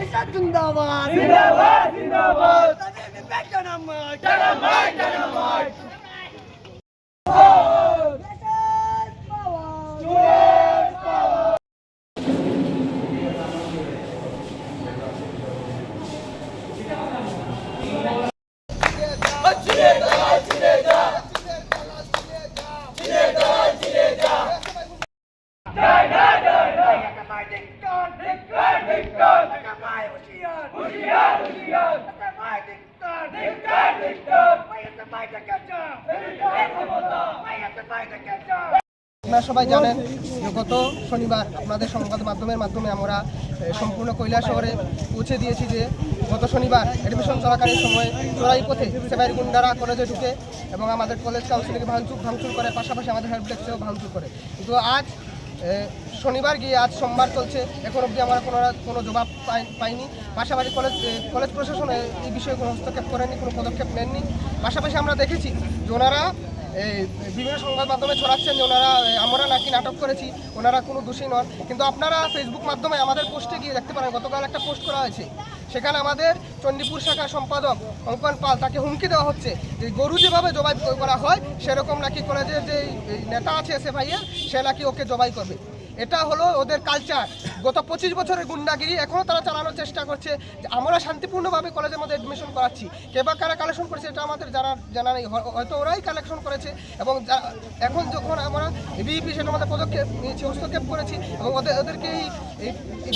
जिंदाबाद जिंदाबाद जिंदाबाद जनमत जनमत আপনারা সবাই জানেন যে গত শনিবার আপনাদের সংবাদ মাধ্যমে আমরা সম্পূর্ণ কৈলাস শহরে পৌঁছে দিয়েছি যে গত শনিবার অ্যাডমিশন চলাকালীন সময় চোরাই পথে সেবাইয়ের গুন্ডারা কলেজে ঢুকে এবং আমাদের কলেজ কাউন্সিলকে ভাঙচুর করে, পাশাপাশি আমাদের হেল্প ডেস্কেও ভাঙচুর করে। কিন্তু আজ শনিবার গিয়ে আজ সোমবার চলছে, এখন অবধি আমরা কোনো জবাব পাইনি। পাশাপাশি কলেজ প্রশাসন এই বিষয়ে কোনো হস্তক্ষেপ করেনি, কোনো পদক্ষেপ নেননি। পাশাপাশি আমরা দেখেছি যে ওনারা বিভিন্ন সংবাদ মাধ্যমে ছড়াচ্ছেন যে ওনারা আমরা নাকি নাটক করেছি, ওনারা কোনো দোষী নন। কিন্তু আপনারা ফেসবুক মাধ্যমে আমাদের পোস্টে গিয়ে দেখতে পারেন, গতকাল একটা পোস্ট করা হয়েছে, সেখানে আমাদের চণ্ডীপুর শাখার সম্পাদক অঙ্কন পাল তাকে হুমকি দেওয়া হচ্ছে যে গরু যেভাবে জবাই করা হয় সেরকম নাকি কলেজের যে নেতা আছে ভাইয়া সে নাকি ওকে জবাই করবে। এটা হলো ওদের কালচার। গত 25 বছরের গুন্ডাগিরি এখনও তারা চালানোর চেষ্টা করছে। আমরা শান্তিপূর্ণভাবে কলেজের মধ্যে অ্যাডমিশন করাচ্ছি, কে বা কারা কালেকশন করেছে এটা আমাদের জানা নেই, হয়তো ওরাই কালেকশন করেছে। এবং এখন যখন আমরা বিইপি সেটা আমাদের পদক্ষেপ নিয়েছি, হস্তক্ষেপ করেছি এবং ওদেরকে এই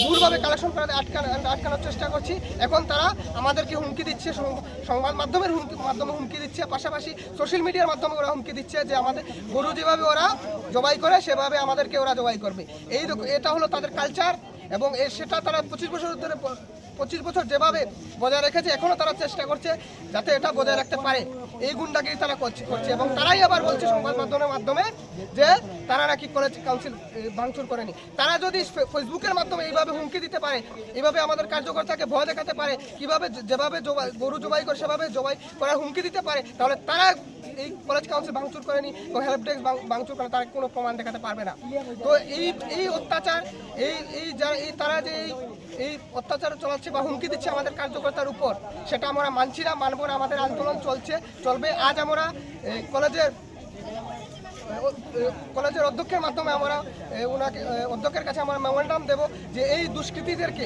ভুলভাবে কালেকশন করাতে আটকানোর চেষ্টা করছি। এখন তারা আমাদেরকে হুমকি দিচ্ছে, সংবাদ মাধ্যমের হুমকি দিচ্ছে, পাশাপাশি সোশ্যাল মিডিয়ার মাধ্যমে ওরা হুমকি দিচ্ছে যে আমাদের গরু যেভাবে ওরা জবাই করে সেভাবে আমাদেরকে ওরা জবাই করবে। এটা হলো তাদের কালচার এবং সেটা তারা 25 বছর যেভাবে বজায় রেখেছে এখনও তারা চেষ্টা করছে যাতে এটা বজায় রাখতে পারে। এই গুন্ডাগিরি তারা করছে এবং তারাই আবার বলছে সংবাদ মাধ্যমে যে তারা নাকি কলেজ কাউন্সিল ভাঙচুর করেনি। তারা যদি ফেসবুকের মাধ্যমে এইভাবে হুমকি দিতে পারে, এইভাবে আমাদের কার্যকর্তাকে ভয় দেখাতে পারে, কিভাবে যেভাবে গরু জবাই করে সেভাবে জবাই করার হুমকি দিতে পারে, তাহলে তারা এই কলেজ কাউন্সিল ভাঙচুর করেনি ও হেল্প ডেস্ক ভাঙচুর করে তারা কোনো প্রমাণ দেখাতে পারবে না। তো এই অত্যাচার তারা যে এই অত্যাচার চালাচ্ছে বা হুমকি দিচ্ছে আমাদের কার্যকর্তার উপর, সেটা আমরা মানছি না, মানব না। আমাদের আন্দোলন চলবে। আজ আমরা কলেজের অধ্যক্ষের মাধ্যমে আমরা অধ্যক্ষের কাছে আমরা মেমোরেন্ডাম দেব যে এই দুষ্কৃতীদেরকে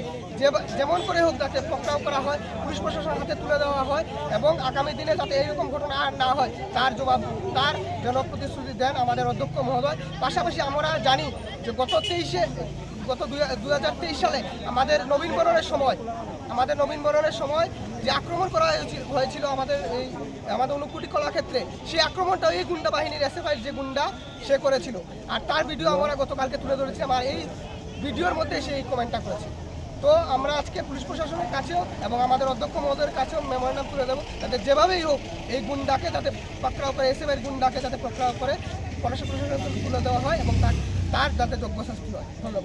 যেমন করে হোক যাতে পকড়াও করা হয়, পুলিশ প্রশাসনের হাতে তুলে দেওয়া হয় এবং আগামী দিনে যাতে এইরকম ঘটনা আর না হয় তার জনপ্রতিশ্রুতি দেন আমাদের অধ্যক্ষ মহোদয়। পাশাপাশি আমরা জানি যে গত 2023 সালে আমাদের নবীন বরণের সময় যে আক্রমণ করা হয়েছিল আমাদের ঊনকোটি কলাক্ষেত্রে, সেই আক্রমণটা এই গুন্ডা বাহিনীর এসএফআই যে গুন্ডা সে করেছিল। আর তার ভিডিও আমরা গতকালকে তুলে ধরেছিলাম, আর এই ভিডিওর মধ্যে সেই কমেন্টটা করেছে। তো আমরা আজকে পুলিশ প্রশাসনের কাছেও এবং আমাদের অধ্যক্ষ মহোদয়ের কাছেও মেমোরেন্ডাম তুলে দেবো যাতে যেভাবেই হোক এই গুন্ডাকে যাতে পাকড়াও করে, এসএফআইয়ের গুন্ডাকে যাতে পাকড়াও করে পুলিশ প্রশাসনের তুলে দেওয়া হয় এবং তার যাতে যোগ্য শাস্তি হয়। ধন্যবাদ।